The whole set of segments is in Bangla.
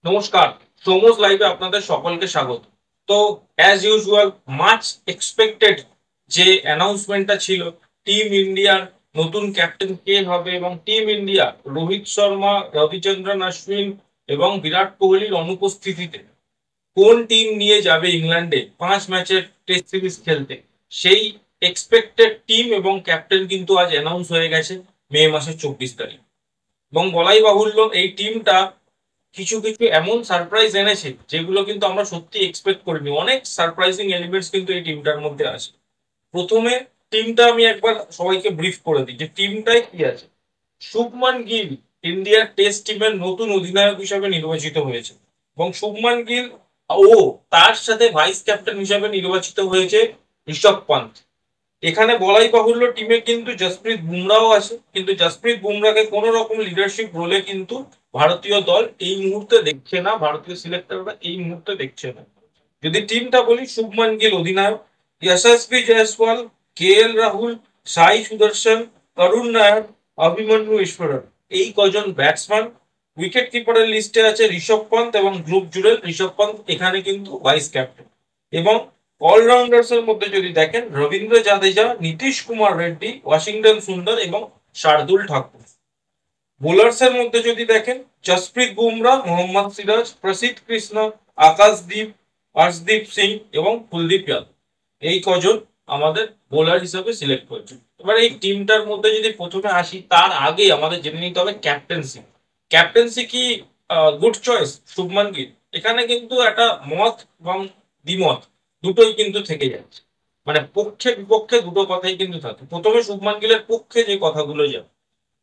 নমস্কার। সোমস লাইভে আপনাদের সকলকে স্বাগত। তো অ্যাজ ইউজুয়াল মাচ এক্সপেক্টেড যে অ্যানাউন্সমেন্টটা ছিল টিম ইন্ডিয়ার নতুন ক্যাপ্টেন কে হবে এবং টিম ইন্ডিয়া রোহিত শর্মা, রবিচন্দ্রন অশ্বিন এবং বিরাট কোহলির অনুপস্থিতিতে কোন টিম নিয়ে যাবে ইংল্যান্ডে 5 ম্যাচের টেস্ট সিরিজ খেলতে, সেই এক্সপেক্টেড টিম এবং ক্যাপ্টেন কিন্তু আজ অ্যানাউন্স হয়ে গেছে মে 24 তারিখ। এবং বলাই বাহুল্য এই টিমটা কিছু কিছু এমন সারপ্রাইজ এনেছে যেগুলো কিন্তু আমরা সত্যি এক্সপেক্ট করিনি। অনেক সারপ্রাইজিং এলিমেন্টস কিন্তু এই টিমটার মধ্যে আছে। প্রথমে টিমটা আমি একবার সবাইকে ব্রিফ করে দিই যে টিমটায় কি আছে। শুভমান গিল ইন্ডিয়ার টেস্ট টিমের নতুন অধিনায়ক হিসেবে নির্বাচিত হয়েছে এবং শুভমান গিল ও তার সাথে ভাইস ক্যাপ্টেন হিসেবে নির্বাচিত হয়েছে ঋষভ পান্ত। এখানে বলাই বাহুল্য টিমে কিন্তু জসপ্রীত বুমরাও আছে, কিন্তু জসপ্রীত বুমরাকে কোন রকম লিডারশিপ রোলে কিন্তু ভারতীয় দল এই মুহূর্তে দেখছে না, ভারতীয় সিলেক্টররা এই মুহূর্তে দেখছে না। যদি টিমটা বলি, শুভমান গিল অধিনায়ক, যশস্বী জয়সওয়াল, KL রাহুল, সাই সুদর্শন, করুণ নায়ার, অভিমন্যু ঈশ্বরন, এই কজন ব্যাটসম্যান। উইকেট কিপারের লিস্টে আছে ঋষভ পন্ত এবং ধ্রুব জুড়েল। ঋষভ পন্ত এখানে কিন্তু ভাইস ক্যাপ্টেন। এবং অলরাউন্ডার্স এর মধ্যে যদি দেখেন, রবীন্দ্র জাদেজা, নীতিশ কুমার রেড্ডি, ওয়াশিংটন সুন্দর এবং শার্দুল ঠাকুর। বোলার্স এর মধ্যে যদি দেখেন, জসপ্রীত বুমরা, মোহাম্মদ সিরাজ, প্রসিদ্ধ কৃষ্ণা, আকাশদীপ, হর্ষদীপ সিং এবং কুলদীপ যাদব, এই কজন আমাদের বোলার হিসেবে সিলেক্ট করেছে। এবার এই টিমটার মধ্যে যদি প্রথমে আসি, তার আগে আমাদের জেনে নিতে হবে ক্যাপ্টেন্সি। ক্যাপ্টেন্সি কি গুড চয়েস শুভমান গিল? এখানে কিন্তু একটা মত এবং দ্বিমত দুটোই কিন্তু থেকে যাচ্ছে। মানে পক্ষে বিপক্ষে দুটো কথাই কিন্তু থাকে। প্রথমে শুভমান গিলের পক্ষে যে কথাগুলো যায়,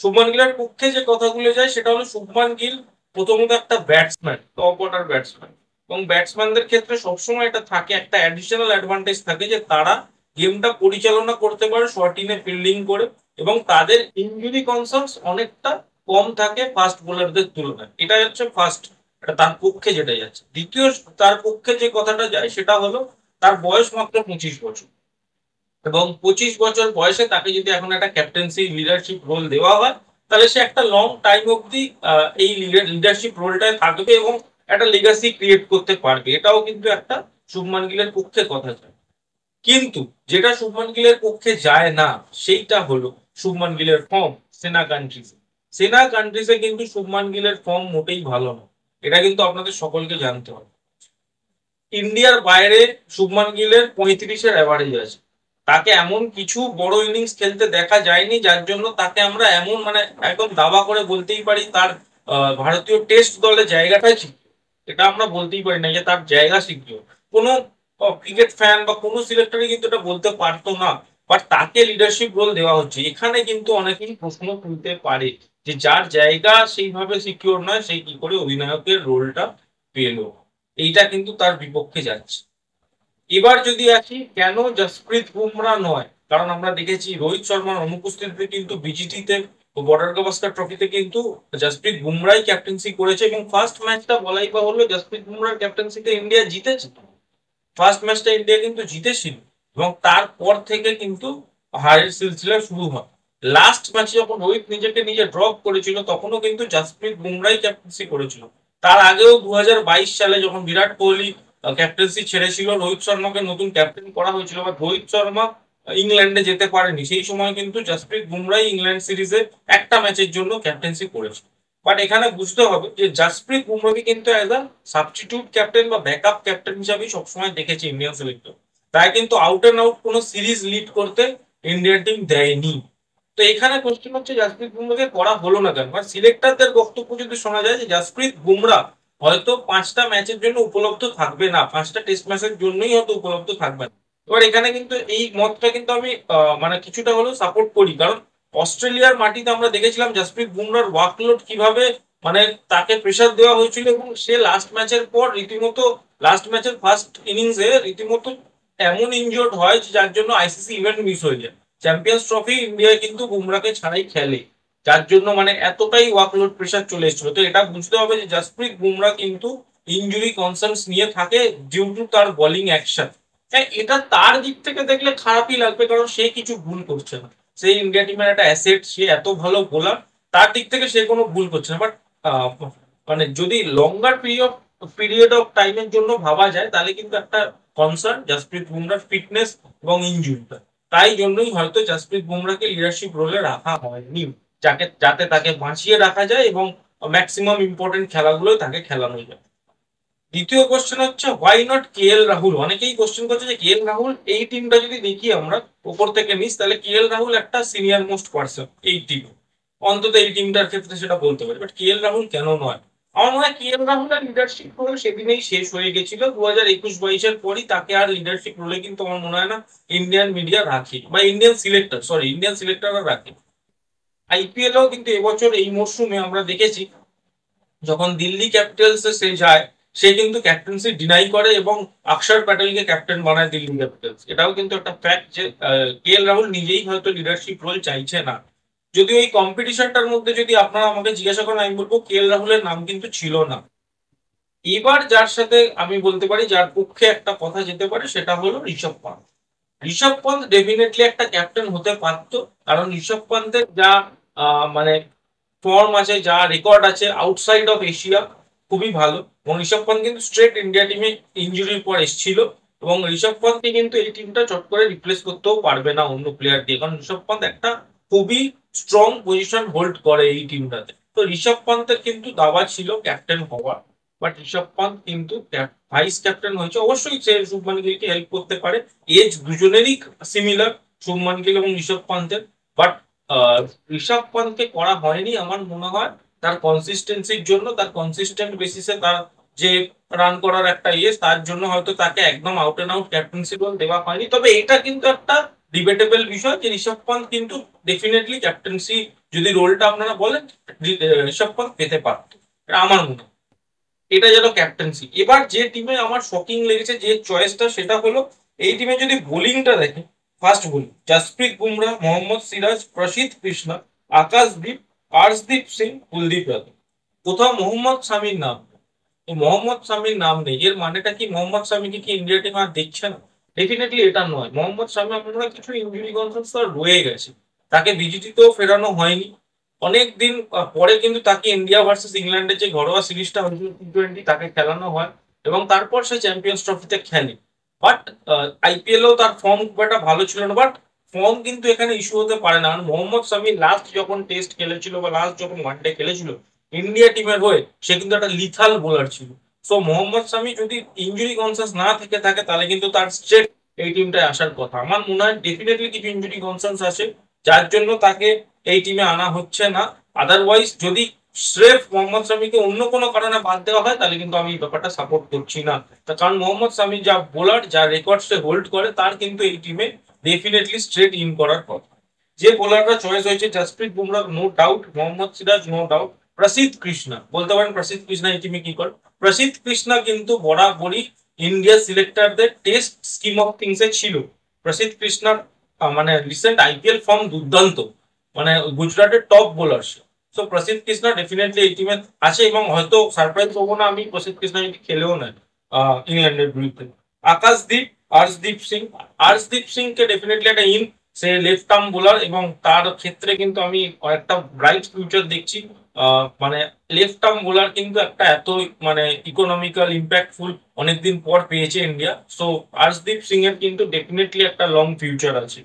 শুভমান গিলের পক্ষে যে কথাগুলো যায় সেটা হলো শুভমান গিল প্রথমত একটা ব্যাটসম্যান, টপ অর্ডার ব্যাটসম্যান। এবং ব্যাটসম্যানদের ক্ষেত্রে সবসময় এটা থাকে, একটা অ্যাডিশনাল অ্যাডভান্টেজ থাকে যে তারা গেমটা পরিচালনা করতে পারে শর্টিনে ফিল্ডিং করে, এবং তাদের ইনজুরি কনসার্নস অনেকটা কম থাকে ফাস্ট বোলারদের তুলনায়। এটা হচ্ছে ফার্স্ট, এটা তার পক্ষে যেটা যাচ্ছে। দ্বিতীয়, তার পক্ষে যে কথাটা যায় সেটা হলো তার বয়স মাত্র 25 বছর, এবং 25 বছর বয়সে তাকে যদি এখন একটা ক্যাপ্টেন্সি লিডারশিপ রোল দেওয়া হয়, তাহলে সে একটা লং টাইম অব্দি এই লিডারশিপ রোলটায় থাকবে এবং একটা লেগাসি ক্রিয়েট করতে পারবে। এটাও কিন্তু একটা শুভমান গিলের পক্ষে কথা যায়। কিন্তু যেটা শুভমান গিলের পক্ষে যায় না সেইটা হলো শুভমান গিলের ফর্ম সেনা কান্ট্রিজে। সেনা কান্ট্রিজে কিন্তু শুভমান গিলের ফর্ম মোটেই ভালো না, এটা কিন্তু আপনাদের সকলকে জানতে হবে। ইন্ডিয়ার বাইরে শুভমান গিলের 35-এর অ্যাভারেজ আছে। তাকে এমন কিছু বড় ইনিংস খেলতে দেখা যায়নি যার জন্য তাকে আমরা এমন মানে একদম দাবা করে বলতেই পারি তার ভারতীয় টেস্ট দলে জায়গাটাই ঠিক। এটা আমরা বলতেই পারি না যে তার জায়গা সিকিউর। কোনো ক্রিকেট ফ্যান বা কোনো সিলেক্টরই কিন্তু এটা বলতে পারতো না। বাট তাকে লিডারশিপ রোল দেওয়া হচ্ছে, এখানে কিন্তু অনেকেই প্রশ্ন তুলতে পারে যে যার জায়গা সেইভাবে সিকিউর নয় সেই কি করে অধিনায়কের রোলটা পেলো। এইটা কিন্তু তার বিপক্ষে যাচ্ছে। এবার যদি আসি কেন জসপ্রীত বুমরা নয়, কারণ আমরা দেখেছি রোহিত শর্মার অনুপস্থিতিতে কিন্তু বিজিটিতে ও বর্ডার গাভাস্কার ট্রফিতে কিন্তু জসপ্রীত বুমরাই ক্যাপ্টেন্সি করেছে এবং ফার্স্ট ম্যাচটা বলাই বাহুল্য জসপ্রীত বুমরার ক্যাপ্টেন্সিতে ইন্ডিয়া জিতেছে। ফার্স্ট ম্যাচটা ইন্ডিয়া কিন্তু জিতেছিল এবং তারপর থেকে কিন্তু হারের সিলসিলা শুরু হয়। লাস্ট ম্যাচে যখন রোহিত নিজেকে নিজে ড্রপ করেছিল তখনও কিন্তু জসপ্রীত বুমরাই ক্যাপ্টেন্সি করেছিল। তার আগেও 2022 সালে যখন বিরাট কোহলি ক্যাপ্টেন্সি ছেড়েছিল, রোহিত শর্মাকে নতুন ক্যাপ্টেন করা হয়েছিল, বা রোহিত শর্মা ইংল্যান্ডে যেতে পারেনি, সেই সময় কিন্তু জসপ্রীত বুমরাই ইংল্যান্ড সিরিজে একটা ম্যাচের জন্য ক্যাপ্টেন্সি করেছে। বাট এখানে বুঝতে হবে যে জসপ্রীত বুমরাকে কিন্তু অ্যাজ আ সাবস্টিটিউট ক্যাপ্টেন বা ব্যাকআপ ক্যাপ্টেন হিসাবেই সবসময় দেখেছি ইন্ডিয়ান সিলেক্টর। তাই কিন্তু আউট এন্ড আউট কোনো সিরিজ লিড করতে ইন্ডিয়ান টিম দেয়নি। তো এখানে কোশ্চেন হচ্ছে জসপ্রীত বুমরাকে করা হলো না কেন? কারণ সিলেক্টরদের বক্তব্য যদি শোনা যায় যে জসপ্রীত বুমরা হয়তো 5টা ম্যাচের জন্য উপলব্ধ থাকবে না, 5টা টেস্ট ম্যাচের জন্যই হয়তো উপলব্ধ থাকবে না। এবার এখানে কিন্তু এই মতটা কিন্তু আমি মানে কিছুটা হলেও সাপোর্ট করি, কারণ অস্ট্রেলিয়ার মাটিতে আমরা দেখেছিলাম জসপ্রীত বুমরার ওয়ার্কলোড কিভাবে, মানে তাকে প্রেসার দেওয়া হয়েছিল এবং সে লাস্ট ম্যাচের পর রীতিমতো লাস্ট ম্যাচের ফার্স্ট ইনিংসে রীতিমতো এমন ইনজোর্ড হয় যে যার জন্য আইসিসি ইভেন্ট মিস হয়ে যায়। চ্যাম্পিয়ন্স ট্রফি ইন্ডিয়া কিন্তু বুমরাকে ছাড়াই খেলে, যার জন্য মানে এতটাই ওয়ার্কলোড প্রেসার চলে এসেছিল। তো এটা বুঝতে হবে যে জসপ্রীত বুমরা কিন্তু ইনজুরি কনসার্নস নিয়ে থাকে ডিউ টু তার বোলিং অ্যাকশন। হ্যাঁ, এটা তার দিক থেকে দেখলে খারাপই লাগবে, কারণ সে কিছু ভুল করছে না, সে ইন্ডিয়া টিমের একটা অ্যাসেট, সে এত ভালো বোলার, তার দিক থেকে সে কোনো ভুল করছে না। বাট মানে যদি লঙ্গার পিরিয়ড অফ টাইমের জন্য ভাবা যায় তাহলে কিন্তু একটা কনসার্ন জাসপ্রীত বুমরার ফিটনেস এবং ইনজুরিটা। তাই জন্যই হয়তো জাসপ্রীত বুমরাকে লিডারশিপ রোলে রাখা হয়নি, যাতে তাকে বাঁচিয়ে রাখা যায় এবং ম্যাক্সিমাম ইম্পর্টেন্ট খেলাগুলো তাকে খেলানো যায়। দ্বিতীয় কোশ্চেন হচ্ছে হোয়াই নট কে এল রাহুল। অনেকেই কোশ্চেন করছে যে কে এল রাহুল, এই টিমটা যদি দেখি আমরা উপর থেকে নিচ, তাহলে কে এল রাহুল একটা সিনিয়র মোস্ট পার্সন এই টিমে, অন্তত এই টিমটার ক্ষেত্রে সেটা বলতে পারি। বাট কে এল রাহুল কেন নয়? আমার মনে হয় কে এল রাহুলের লিডারশিপ রোল সেদিনেই শেষ হয়ে গেছিল, 2021-22-এর পরই তাকে আর লিডারশিপ রোলে কিন্তু আমার মনে হয় না ইন্ডিয়ান মিডিয়া রাখে, বা ইন্ডিয়ান সিলেক্টররা রাখে। আইপিএলও কিন্তু এবছর এই মরশুমে আমরা দেখেছি যখন দিল্লি ক্যাপিটালস সে যায়, সে কিন্তু ক্যাপ্টেন্সি ডিনাই করে এবং অক্ষর প্যাটেলকে ক্যাপ্টেন বানায় দিল্লি ক্যাপিটালস। এটাও কিন্তু একটা ফ্যাক্ট যে কে এল রাহুল নিজেই হয়তো লিডারশিপ রোল চাইছে না। যদিও এই কম্পিটিশনটার মধ্যে যদি আপনারা আমাকে জিজ্ঞাসা করেন, আমি বলবো কে এল রাহুলের নাম কিন্তু ছিল না। এবার যার সাথে আমি বলতে পারি যার পক্ষে একটা কথা যেতে পারে সেটা হলো ঋষভ পান্ত। ঋষভ পান্ত ডেফিনেটলি একটা ক্যাপ্টেন হতে পারত, কারণ ঋষভ পান্তের যা মানে ফর্ম আছে, যা রেকর্ড আছে আউটসাইড অফ এশিয়া, খুবই ভালো। এবং ঋষভ পান্ত কিন্তু স্ট্রেট ইন্ডিয়া টিমে ইঞ্জুরির পর এসেছিল, এবং ঋষভ পান্তকে কিন্তু এই টিমটা চট করে রিপ্লেস করতেও পারবে না অন্য প্লেয়ার দিয়ে, কারণ ঋষভ পান্ত একটা খুবই স্ট্রং পজিশন হোল্ড করে এই টিমটাতে। তো ঋষভ পান্তের কিন্তু দাবা ছিল ক্যাপ্টেন হওয়ার, বাট ঋষভ পান্ত কিন্তু ভাইস ক্যাপ্টেন হয়েছে। অবশ্যই সে শুভমান গিলকে হেল্প করতে পারে, এজ দুজনেরই সিমিলার, শুভমান গিল এবং ঋষভ পান্তের। বাট ঋষভ পান্তকে করা হয়নি আমার মনে হয় তার কনসিস্টেন্সির জন্য, তার কনসিস্টেন্ট বেসিসে তার যে রান করার একটা তার জন্য হয়তো তাকে একদম out and out captaincy role দেওয়া হয়নি। তবে এটা কিন্তু একটা ডিবেটেবল বিষয় যে ঋষভ পান্ত কিন্তু ডেফিনেটলি ক্যাপ্টেন্সি যদি রোলটা আপনারা বলেন ঋষভ পান্ত পেতে পারত, এটা আমার মনে হয়। এটা যেন ক্যাপ্টেন্সি। এবার যে টিমে আমার শকিং লেগেছে যে চয়েসটা, সেটা হলো এই টিমে যদি বোলিংটা দেখে, ফার্স্ট বোলিং জাসপ্রীত বুমরা, মোহাম্মদ সিরাজ, প্রসিদ্ধ কৃষ্ণা, আকাশদীপ, আর্শদীপ সিং, কুলদীপ যাদব। কোথাও মোহাম্মদ শামির নাম নেই। এই মোহাম্মদ শামির নাম নেই, এর মানেটা কি মোহাম্মদ শামিকে কি ইন্ডিয়া টিম আর দেখছে না? ডেফিনেটলি এটা নয়। মোহাম্মদ শামি আমার মনে হয় কিছু ইঞ্জুরি কনসার্ন তার রয়ে গেছে, তাকে বিজিটিতেও ফেরানো হয়নি। অনেক দিন পরে কিন্তু তাকে ইন্ডিয়া ভার্সেস ইংল্যান্ডের যে ঘরোয়া সিরিজটা হয়েছিল T20, তাকে খেলানো হয় এবং তারপর সে চ্যাম্পিয়ন্স ট্রফিতে খেলে। বাট আইপিএলও তার ফর্ম খুব একটা ভালো ছিল না। বাট ফর্ম কিন্তু এখানে ইস্যু হতে পারে না, কারণ মোহাম্মদ শামি লাস্ট যখন টেস্ট খেলেছিল বা লাস্ট যখন ওয়ানডে খেলেছিল ইন্ডিয়া টিমের হয়ে, সে কিন্তু একটা লিথাল বোলার ছিল। সো মোহাম্মদ শামি যদি ইঞ্জুরি কনসাস না থেকে থাকে তাহলে কিন্তু তার স্ট্রেট এই টিমটায় আসার কথা। আমার মনে হয় ডেফিনেটলি কিছু ইঞ্জুরি কনসার্নস আছে যার জন্য তাকে এই টিমে আনা হচ্ছে না। আদারওয়াইজ যদি স্রেফ মোহাম্মদ শামিকে অন্য কোনো কারণে বাদ দেওয়া হয় তাহলে কিন্তু আমি এই ব্যাপারটা সাপোর্ট করছি না। তার কারণ মোহাম্মদ শামি যা বোলার, যা রেকর্ড সে হোল্ড করে, তার কিন্তু এই টিমে ডেফিনেটলি স্ট্রেট ইন করার কথা। যে বোলাররা চয়েস হয়েছে Jasprit Bumrah no doubt, Mohammed Siraj no doubt, Prasidh Krishna বলতে পারেন প্রসিদ্ধ কৃষ্ণা এই টিমে কি করে। প্রসিদ্ধ কৃষ্ণা কিন্তু বরাবরই ইন্ডিয়া সিলেক্টরদের টেস্ট স্কিম অফ থিংস এ ছিল। প্রসিদ্ধ কৃষ্ণার মানে রিসেন্ট আইপিএল ফর্ম দুর্দান্ত, মানে গুজরাটের টপ বোলার সে। সো প্রসিদ্ধ কৃষ্ণা ডেফিনেটলি এই টিমে আছে এবং হয়তো সারপ্রাইজ হবো না আমি প্রসিদ্ধ কৃষ্ণা যদি খেলেও নেয় ইংল্যান্ডের বিরুদ্ধে। আকাশদীপ, আর্শদীপ সিং, আর্শদীপ সিং কে ডেফিনেটলি একটা সে লেফট আর্ম বোলার এবং তার ক্ষেত্রে কিন্তু আমি একটা ব্রাইট ফিউচার দেখছি। মানে লেফট আর্ম বোলার কিন্তু একটা এত মানে ইকোনমিক্যাল ইম্প্যাক্টফুল অনেকদিন পর পেয়েছে ইন্ডিয়া। সো আর্শদীপ সিং এর কিন্তু ডেফিনেটলি একটা লং ফিউচার আছে।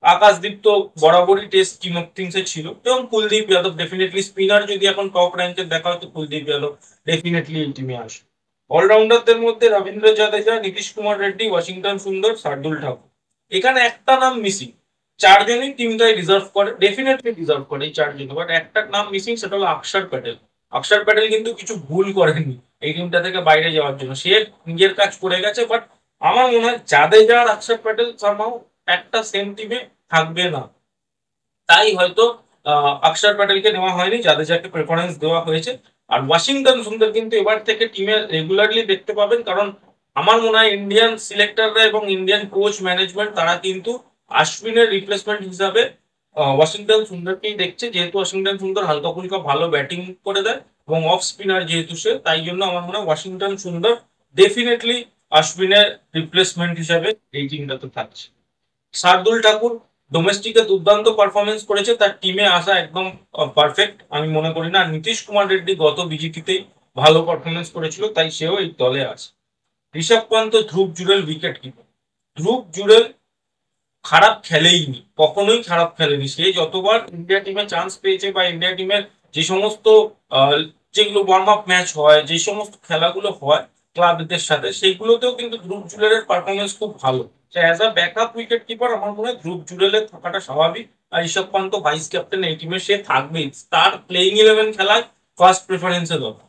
আকাশদীপ তো বরাবরই টেস্ট টিম অফ থিংসে ছিল, এবং কুলদীপ যাদব ডেফিনেটলি স্পিনার যদি এখন টপ র্যাঙ্কের দেখা হয় তো কুলদীপ যাদব ডেফিনেটলি এই টিমে আসে। অলরাউন্ডারদের মধ্যে রবীন্দ্র জাদেজা, নীতিশ কুমার রেড্ডি, ওয়াশিংটন সুন্দর, শার্দুল ঠাকুর। এখানে একটা নাম মিসিং। চারজনই টিমটাই রিজার্ভ করে, ডেফিনেটলি রিজার্ভ করে এই চারজন, বাট একটা নাম মিসিং, সেটা হলো অক্ষর প্যাটেল। অক্ষর প্যাটেল কিন্তু কিছু ভুল করেনি এই টিমটা থেকে বাইরে যাওয়ার জন্য, সে নিজের কাজ করে গেছে। বাট আমার মনে হয় জাদেজা আর অক্ষর প্যাটেল সামহাও একটা সেম টিমে থাকবে না, তাই হয়তো অক্ষর প্যাটেলকে নেওয়া হয়নি, জাদেজাকে প্রেফারেন্স দেওয়া হয়েছে। আর ওয়াশিংটন সুন্দর কিন্তু এবার থেকে টিমে রেগুলারলি দেখতে পাবেন, কারণ আমার মনে হয় ইন্ডিয়ান সিলেক্টররা এবং ইন্ডিয়ান কোচ ম্যানেজমেন্ট তারা কিন্তু আশ্বিনের রিপ্লেসমেন্ট হিসাবে ওয়াশিংটন সুন্দরকেই দেখছে, যেহেতু ওয়াশিংটন সুন্দর হালকা ফুলকা ভালো ব্যাটিং করে দেয় এবং অফ স্পিনার যেহেতু সে, তাই জন্য আমার মনে হয় ওয়াশিংটন সুন্দর ডেফিনেটলি আশ্বিনের রিপ্লেসমেন্ট হিসাবে এই টিমটাতে থাকছে। শার্দুল ঠাকুর ডোমেস্টিকে দুর্দান্ত পারফরমেন্স করেছে, তার টিমে আসা একদম পারফেক্ট আমি মনে করি না। নীতিশ কুমার রেড্ডি গত বিজিটিতেই ভালো পারফরমেন্স করেছিল, তাই সেও এই দলে আছে। ঋষভ পান্ত, ধ্রুব জুরেল উইকেট কিপার। ধ্রুব জুরেল খারাপ খেলেইনি, কখনোই খারাপ খেলেনি। সে যতবার ইন্ডিয়া টিমে চান্স পেয়েছে বা ইন্ডিয়া টিমের যে সমস্ত আহ, যেগুলো ওয়ার্ম আপ ম্যাচ হয়, যে সমস্ত খেলাগুলো হয় ক্লাবদের সাথে, সেইগুলোতেও কিন্তু ধ্রুব জুরেলের পারফরমেন্স খুব ভালো। As a backup wicket keeper আমার মনে হয় ধ্রুব জুরেলের থাকাটা স্বাভাবিক। আর ঋষভ পান্ত ভাইস ক্যাপ্টেন, এই টিমে সে থাকবেই। তার প্লেইং ইলেভেন খেলায় ফার্স্ট প্রেফারেন্সে দরকার।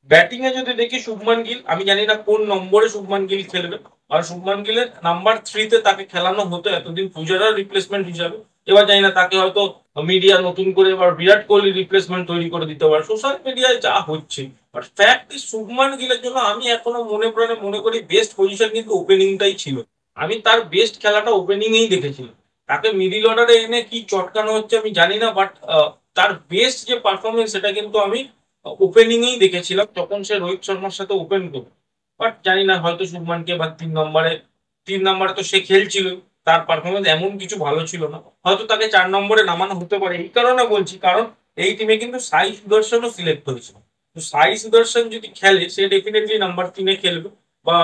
ব্যাটিং এ যদি দেখি শুভমান গিল, আমি জানি না কোন নম্বরে শুভমান গিল খেলবে। আর শুভমান গিলের নাম্বার 3-তে তাকে খেলানো হতো এতদিন পূজারার রিপ্লেসমেন্ট হিসাবে। এবার জানি না, তাকে হয়তো মিডিয়া নতুন করে এবার বিরাট কোহলি রিপ্লেসমেন্ট তৈরি করে দিতে পারে, সোশ্যাল মিডিয়ায় যা হচ্ছে। বাট ফ্যাক্ট শুভমান গিলের জন্য আমি এখনো মনে প্রাণে মনে করি বেস্ট পজিশন কিন্তু ওপেনিংটাই ছিল। আমি তার বেস্ট খেলাটা ওপেনিংয়েই দেখেছিলাম। তাকে মিডিল অর্ডারে এনে কি চটকানো হচ্ছে আমি জানি না, বাট তার বেস্ট যে পারফরমেন্স সেটা কিন্তু আমি ওপেনিংয়েই দেখেছিলাম, যখন সে রোহিত শর্মার সাথে ওপেন করবে। বাট জানি না, হয়তো শুভমানকে বা 3 নম্বরে, 3 নম্বরে তো সে খেলছিল, তার পারফরমেন্স এমন কিছু ভালো ছিল না, হয়তো তাকে 4 নম্বরে নামানো হতে পারে। এই কারণে বলছি, কারণ এই টিমে কিন্তু সাই সুদর্শনও সিলেক্ট হয়েছিল। তো সাই সুদর্শন যদি খেলে, সে ডেফিনেটলি নাম্বার 3-এ খেলবে বা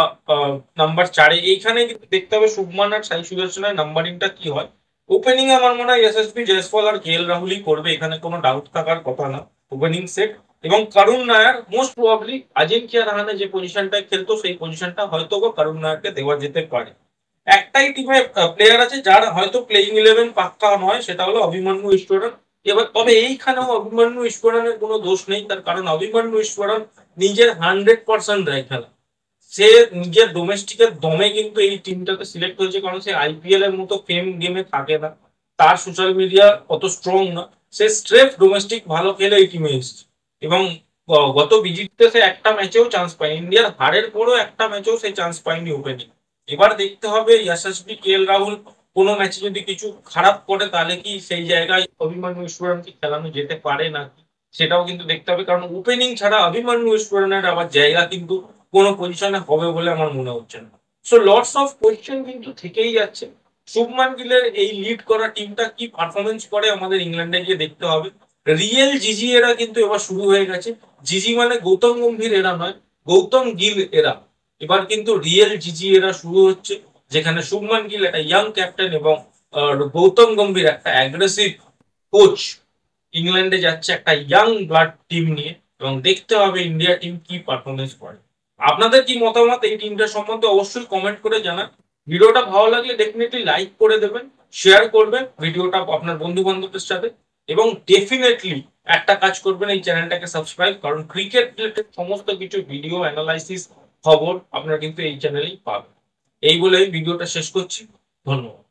নাম্বার 4-এ। এইখানে কিন্তু দেখতে হবে শুভমান আর সাই সুদর্শনের নাম্বারিংটা কি হয়। ওপেনিং এ আমার মনে হয় এসএসবি জয়সওয়াল আর কেএল রাহুলই করবে, এখানে কোনো ডাউট থাকার কথা না। ওপেনিং সেট এবং করুণ নায়ার মোস্ট প্রবাবলি আজিঙ্কিয়া রাহানে যে পজিশনটায় খেলতো সেই পজিশনটা হয়তো করুণ নায়ারকে দেওয়া যেতে পারে। একটাই টিমে প্লেয়ার আছে যার হয়তো প্লেইং ইলেভেন পাক্কা নয়, সেটা হলো অভিমন্যু ঈশ্বরন। এবার তবে এইখানেও অভিমন্যু ঈশ্বরনের কোনো দোষ নেই, তার কারণ অভিমন্যু ঈশ্বরন নিজের 100% দেয় খেলা। সে নিজের ডোমেস্টিকের দমে কিন্তু এই টিমটাতে সিলেক্ট হয়েছে, কারণ সে আইপিএল এর মতো ফেম গেমে থাকে না, তার সোশ্যাল মিডিয়া অত স্ট্রং না। সে স্ট্রেফ ডোমেস্টিক ভালো খেলে এই টিমে এসেছে। এবং গত বিজিতে সে একটা ম্যাচেও চান্স পায়নি, ইন্ডিয়ার হারের পরও একটা ম্যাচেও সে চান্স পায়নি ওপেনিং। এবার দেখতে হবে এসএসবি কেএল রাহুল কোনো ম্যাচে যদি কিছু খারাপ করে, তাহলে কি সেই জায়গায় অভিমন্যু ঈশ্বরনকে খেলানো যেতে পারে না, সেটাও কিন্তু দেখতে হবে। কারণ ওপেনিং ছাড়া অভিমন্যু ঈশ্বরনের আবার জায়গা কিন্তু কোনো পজিশনে হবে বলে আমার মনে হচ্ছে না। সো লটস অফ কোয়েশ্চেন কিন্তু থেকেই যাচ্ছে। শুভমান গিলের এই লিড করা টিমটা কি পারফরমেন্স করে আমাদের ইংল্যান্ডে গিয়ে দেখতে হবে। রিয়েল জিজি এরা কিন্তু এবার শুরু হয়ে গেছে। জিজি মানে গৌতম গম্ভীর এরা নয়, গৌতম গিল এরা। এবার কিন্তু রিয়েল জিজি এরা শুরু হচ্ছে, যেখানে শুভমান গিল একটা ইয়াং ক্যাপ্টেন এবং গৌতম গম্ভীর একটা অ্যাগ্রেসিভ কোচ ইংল্যান্ডে যাচ্ছে একটা ইয়াং ব্লাড টিম নিয়ে। এবং দেখতে হবে ইন্ডিয়া টিম কি পারফরমেন্স করে। আপনাদের কি মতামত এই টিমটা সম্বন্ধে অবশ্যই কমেন্ট করে জানান। ভিডিওটা ভালো লাগলে ডেফিনেটলি লাইক করে দেবেন, শেয়ার করবেন ভিডিওটা আপনার বন্ধু বান্ধবদের সাথে, এবং ডেফিনেটলি একটা কাজ করবেন, এই চ্যানেলটাকে সাবস্ক্রাইব, কারণ ক্রিকেট রিলেটেড সমস্ত কিছু ভিডিও অ্যানালাইসিস খবর আপনারা কিন্তু এই চ্যানেলেই পাবেন। এই বলে ভিডিওটা শেষ করছি। ধন্যবাদ।